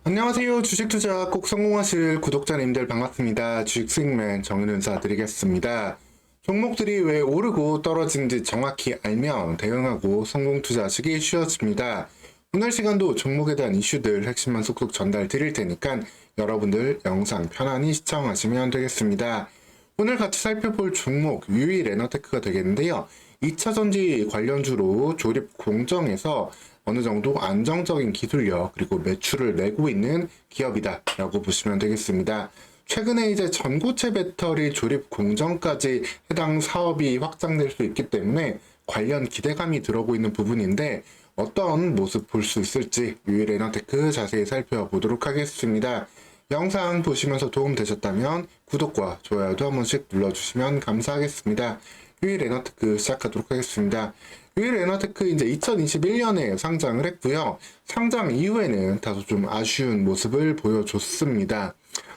안녕하세요. 주식 투자 꼭 성공하실 구독자님들 반갑습니다. 주식 수익맨 정윤 인사드리겠습니다. 종목들이 왜 오르고 떨어진지 정확히 알면 대응하고 성공 투자하시기 쉬워집니다. 오늘 시간도 종목에 대한 이슈들 핵심만 쏙쏙 전달 드릴 테니까 여러분들 영상 편안히 시청하시면 되겠습니다. 오늘 같이 살펴볼 종목 유이레너테크가 되겠는데요. 2차전지 관련주로 조립 공정에서 어느 정도 안정적인 기술력 그리고 매출을 내고 있는 기업이다 라고 보시면 되겠습니다. 최근에 이제 전고체 배터리 조립 공정까지 해당 사업이 확장될 수 있기 때문에 관련 기대감이 들어오고 있는 부분인데 어떤 모습 볼 수 있을지 유이레너테크 자세히 살펴보도록 하겠습니다. 영상 보시면서 도움 되셨다면 구독과 좋아요도 한 번씩 눌러주시면 감사하겠습니다. 유이레너테크 시작하도록 하겠습니다. 유이레너테크 이제 2021년에 상장을 했고요. 상장 이후에는 다소 좀 아쉬운 모습을 보여줬습니다.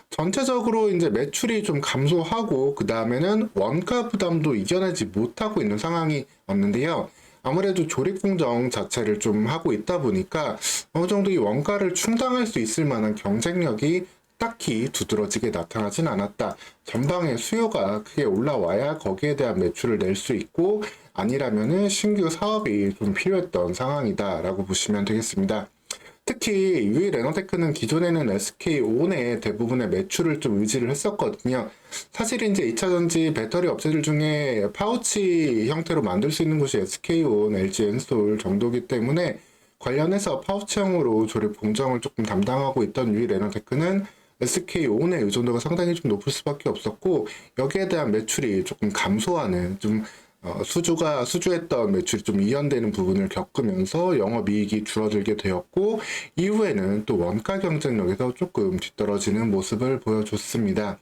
전체적으로 이제 매출이 좀 감소하고 그 다음에는 원가 부담도 이겨내지 못하고 있는 상황이 왔는데요. 아무래도 조립 공정 자체를 좀 하고 있다 보니까 어느 정도 이 원가를 충당할 수 있을 만한 경쟁력이 딱히 두드러지게 나타나진 않았다. 전방의 수요가 크게 올라와야 거기에 대한 매출을 낼 수 있고 아니라면은 신규 사업이 좀 필요했던 상황이다 라고 보시면 되겠습니다. 특히 유이레너테크는 기존에는 SK온의 대부분의 매출을 좀 의지를 했었거든요. 사실 이제 2차전지 배터리 업체들 중에 파우치 형태로 만들 수 있는 곳이 SK온, LG엔솔 정도이기 때문에 관련해서 파우치형으로 조립 공정을 조금 담당하고 있던 유이레너테크는 SK온의 의존도가 상당히 좀 높을 수밖에 없었고 여기에 대한 매출이 조금 감소하는 좀 수주했던 매출이 좀 이연되는 부분을 겪으면서 영업이익이 줄어들게 되었고 이후에는 또 원가 경쟁력에서 조금 뒤떨어지는 모습을 보여줬습니다.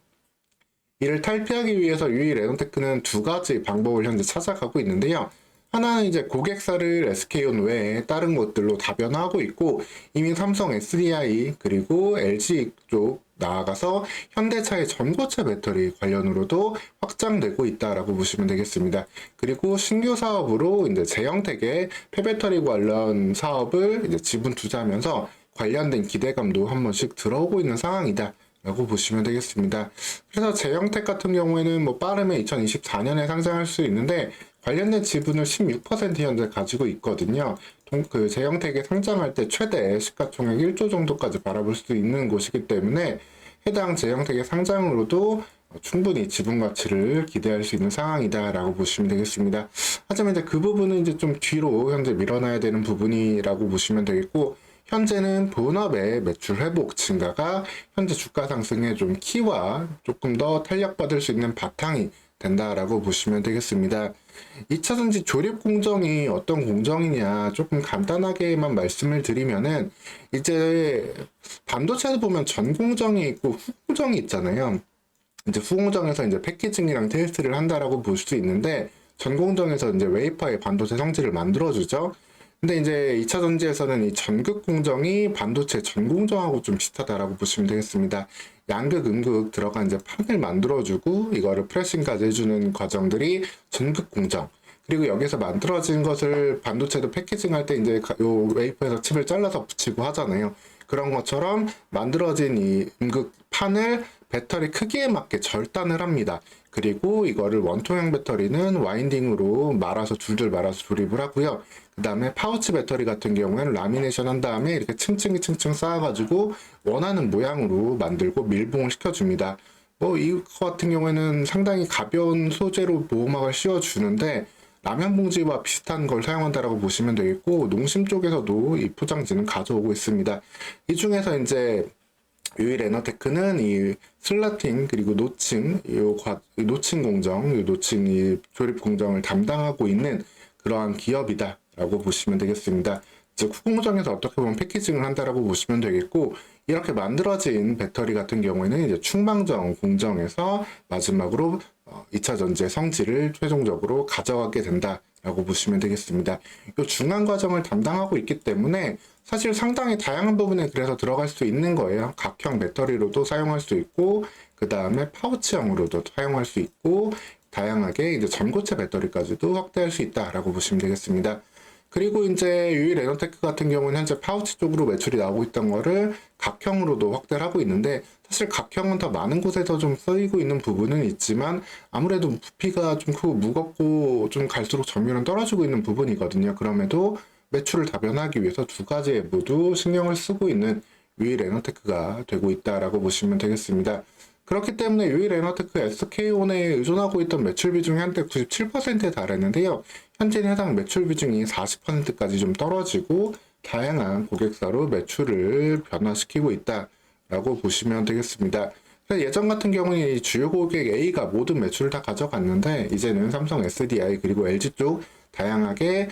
이를 탈피하기 위해서 유이레너테크는 두 가지 방법을 현재 찾아가고 있는데요. 하나는 이제 고객사를 SK온 외에 다른 곳들로 다변화하고 있고 이미 삼성 SDI 그리고 LG 쪽 나아가서 현대차의 전고체 배터리 관련으로도 확장되고 있다라고 보시면 되겠습니다. 그리고 신규 사업으로 이제 제형택의 폐배터리 관련 사업을 이제 지분 투자하면서 관련된 기대감도 한 번씩 들어오고 있는 상황이다. 라고 보시면 되겠습니다. 그래서 제형택 같은 경우에는 뭐 빠르면 2024년에 상장할 수 있는데 관련된 지분을 16% 현재 가지고 있거든요. 그 제형택에 상장할 때 최대 시가총액 1조 정도까지 바라볼 수 있는 곳이기 때문에 해당 제형택의 상장으로도 충분히 지분 가치를 기대할 수 있는 상황이다라고 보시면 되겠습니다. 하지만 이제 그 부분은 이제 좀 뒤로 현재 밀어놔야 되는 부분이라고 보시면 되겠고 현재는 본업의 매출 회복 증가가 현재 주가 상승의 좀 키와 조금 더 탄력받을 수 있는 바탕이 된다라고 보시면 되겠습니다. 2차전지 조립 공정이 어떤 공정이냐 조금 간단하게만 말씀을 드리면은 이제 반도체에서 보면 전 공정이 있고 후 공정이 있잖아요. 이제 후 공정에서 이제 패키징이랑 테스트를 한다라고 볼 수 있는데 전 공정에서 이제 웨이퍼의 반도체 성질을 만들어주죠. 근데 이제 2차 전지에서는 이 전극 공정이 반도체 전 공정하고 좀 비슷하다라고 보시면 되겠습니다. 양극, 음극 들어간 이제 판을 만들어주고 이거를 프레싱까지 해주는 과정들이 전극 공정. 그리고 여기서 만들어진 것을 반도체도 패키징할 때 이제 요 웨이퍼에서 칩을 잘라서 붙이고 하잖아요. 그런 것처럼 만들어진 이 음극 판을 배터리 크기에 맞게 절단을 합니다. 그리고 이거를 원통형 배터리는 와인딩으로 말아서 줄줄 말아서 조립을 하고요. 그 다음에 파우치 배터리 같은 경우에는 라미네이션 한 다음에 이렇게 층층이 층층 쌓아가지고 원하는 모양으로 만들고 밀봉을 시켜줍니다. 이거 같은 경우에는 상당히 가벼운 소재로 보호막을 씌워주는데 라면 봉지와 비슷한 걸 사용한다라고 보시면 되겠고 농심 쪽에서도 이 포장지는 가져오고 있습니다. 이 중에서 이제 유이레너테크는 이 슬라팅 그리고 노칭 노칭 공정, 노칭 이 조립 공정을 담당하고 있는 그러한 기업이다라고 보시면 되겠습니다. 즉 후공정에서 어떻게 보면 패키징을 한다라고 보시면 되겠고 이렇게 만들어진 배터리 같은 경우에는 이제 충방정 공정에서 마지막으로 2차 전지의 성질을 최종적으로 가져가게 된다라고 보시면 되겠습니다. 이 중간 과정을 담당하고 있기 때문에 사실 상당히 다양한 부분에 그래서 들어갈 수 있는 거예요. 각형 배터리로도 사용할 수 있고 그 다음에 파우치형으로도 사용할 수 있고 다양하게 이제 전고체 배터리까지도 확대할 수 있다라고 보시면 되겠습니다. 그리고 이제 유이레너테크 같은 경우는 현재 파우치 쪽으로 매출이 나오고 있던 거를 각형으로도 확대를 하고 있는데, 사실 각형은 더 많은 곳에서 좀 쓰이고 있는 부분은 있지만 아무래도 부피가 좀 크고 무겁고 좀 갈수록 점유율은 떨어지고 있는 부분이거든요. 그럼에도 매출을 다변화하기 위해서 두 가지에 모두 신경을 쓰고 있는 유일 에너테크가 되고 있다라고 보시면 되겠습니다. 그렇기 때문에 유일 에너테크 SK온에 의존하고 있던 매출 비중이 한때 97%에 달했는데요. 현재는 해당 매출 비중이 40%까지 좀 떨어지고 다양한 고객사로 매출을 변화시키고 있다라고 보시면 되겠습니다. 예전 같은 경우는 이 주요 고객 A가 모든 매출을 다 가져갔는데, 이제는 삼성 SDI 그리고 LG 쪽 다양하게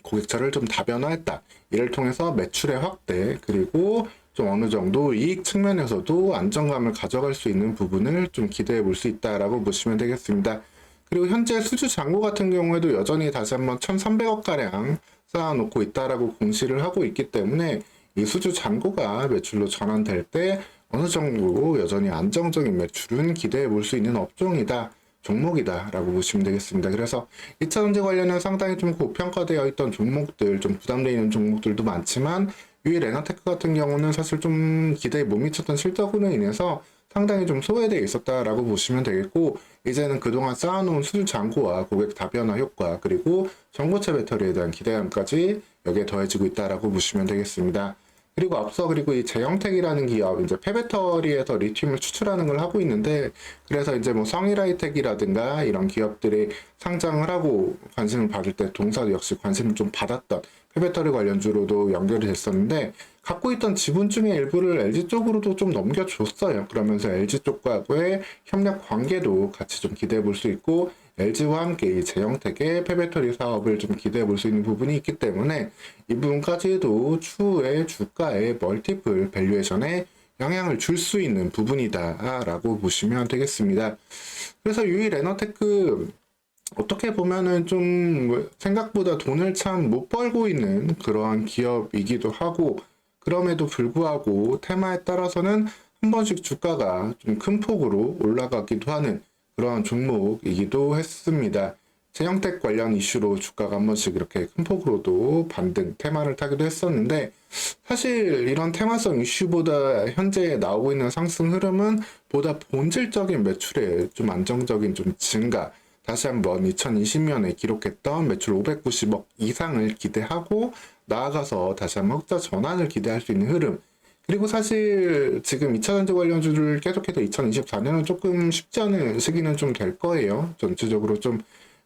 고객사를 좀 다변화했다. 이를 통해서 매출의 확대, 그리고 좀 어느 정도 이익 측면에서도 안정감을 가져갈 수 있는 부분을 좀 기대해 볼 수 있다라고 보시면 되겠습니다. 그리고 현재 수주 잔고 같은 경우에도 여전히 다시 한번 1,300억가량 쌓아놓고 있다라고 공시를 하고 있기 때문에 이 수주 잔고가 매출로 전환될 때 어느 정도 여전히 안정적인 매출은 기대해 볼 수 있는 업종이다. 종목이다 라고 보시면 되겠습니다. 그래서 2차전지 관련해 상당히 좀 고평가되어 있던 종목들, 좀 부담되어 있는 종목들도 많지만 유일 에너테크 같은 경우는 사실 좀 기대에 못 미쳤던 실적으로 인해서 상당히 좀 소외되어 있었다라고 보시면 되겠고, 이제는 그동안 쌓아놓은 수주 잔고와 고객 다변화 효과, 그리고 전고체 배터리에 대한 기대감까지 여기에 더해지고 있다라고 보시면 되겠습니다. 그리고 앞서 이 제형택이라는 기업, 이제 폐배터리에서 리튬을 추출하는 걸 하고 있는데, 그래서 이제 뭐 성일하이텍이라든가 이런 기업들이 상장을 하고 관심을 받을 때 동사도 역시 관심을 좀 받았던 폐배터리 관련주로도 연결이 됐었는데, 갖고 있던 지분 중에 일부를 LG 쪽으로도 좀 넘겨줬어요. 그러면서 LG 쪽과의 협력 관계도 같이 좀 기대해 볼 수 있고, LG와 함께 이 제형택의 폐배터리 사업을 좀 기대해 볼 수 있는 부분이 있기 때문에 이 부분까지도 추후에 주가의 멀티플 밸류에이션에 영향을 줄 수 있는 부분이다 라고 보시면 되겠습니다. 그래서 유일 에너테크 어떻게 보면은 좀 생각보다 돈을 참 못 벌고 있는 그러한 기업이기도 하고, 그럼에도 불구하고 테마에 따라서는 한 번씩 주가가 좀 큰 폭으로 올라가기도 하는 그러한 종목이기도 했습니다. 제형택 관련 이슈로 주가가 한 번씩 이렇게 큰 폭으로도 반등, 테마를 타기도 했었는데, 사실 이런 테마성 이슈보다 현재 나오고 있는 상승 흐름은 보다 본질적인 매출의 좀 안정적인 좀 증가, 다시 한번 2020년에 기록했던 매출 590억 이상을 기대하고 나아가서 다시 한번 흑자 전환을 기대할 수 있는 흐름, 그리고 사실 지금 2차전지 관련주를 계속해서 2024년은 조금 쉽지 않은 시기는 좀 될 거예요. 전체적으로 좀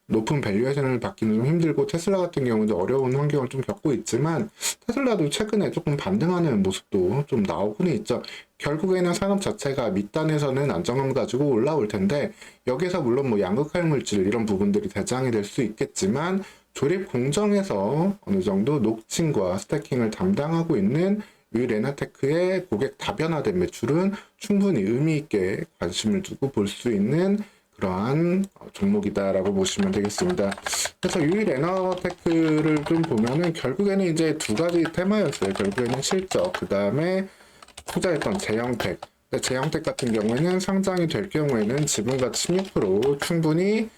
높은 밸류에이션을 받기는 좀 힘들고, 테슬라 같은 경우도 어려운 환경을 좀 겪고 있지만 테슬라도 최근에 조금 반등하는 모습도 좀 나오고는 있죠. 결국에는 산업 자체가 밑단에서는 안정감 가지고 올라올 텐데, 여기서 물론 뭐 양극할 물질 이런 부분들이 대장이 될 수 있겠지만 조립 공정에서 어느 정도 녹층과 스태킹을 담당하고 있는 유일 에너테크의 고객 다변화된 매출은 충분히 의미 있게 관심을 두고 볼 수 있는 그러한 종목이다라고 보시면 되겠습니다. 그래서 유일 에너테크를 좀 보면은 결국에는 이제 두 가지 테마였어요. 결국에는 실적, 그 다음에 투자했던 제형택. 제형택 같은 경우에는 상장이 될 경우에는 지분가치 16% 충분히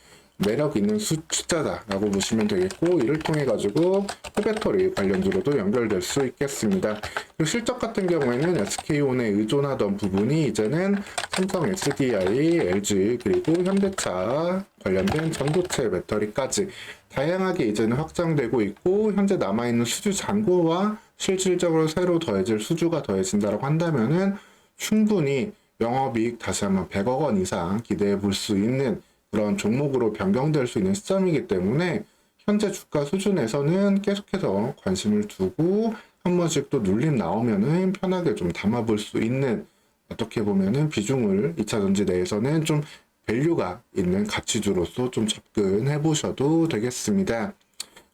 매력 있는 숫자다라고 보시면 되겠고, 이를 통해 가지고 폐배터리 관련주로도 연결될 수 있겠습니다. 그리고 실적 같은 경우에는 SK온에 의존하던 부분이 이제는 삼성 SDI, LG 그리고 현대차 관련된 전고체 배터리까지 다양하게 이제는 확장되고 있고, 현재 남아있는 수주 잔고와 실질적으로 새로 더해질 수주가 더해진다고 한다면은 충분히 영업이익 다시 한번 100억 원 이상 기대해 볼 수 있는 그런 종목으로 변경될 수 있는 시점이기 때문에 현재 주가 수준에서는 계속해서 관심을 두고 한 번씩 또 눌림 나오면은 편하게 좀 담아볼 수 있는, 어떻게 보면은 비중을 2차전지 내에서는 좀 밸류가 있는 가치주로서 좀 접근해 보셔도 되겠습니다.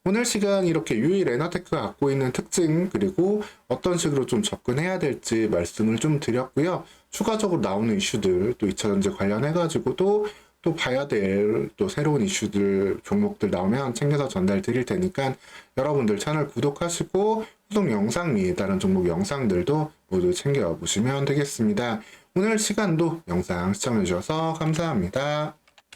오늘 시간 이렇게 유일 에너테크가 갖고 있는 특징, 그리고 어떤 식으로 좀 접근해야 될지 말씀을 좀 드렸고요. 추가적으로 나오는 이슈들, 또 2차전지 관련해가지고도 또 봐야 될 또 새로운 이슈들, 종목들 나오면 챙겨서 전달 드릴 테니까 여러분들 채널 구독하시고 후속 영상 및 다른 종목 영상들도 모두 챙겨보시면 되겠습니다. 오늘 시간도 영상 시청해주셔서 감사합니다.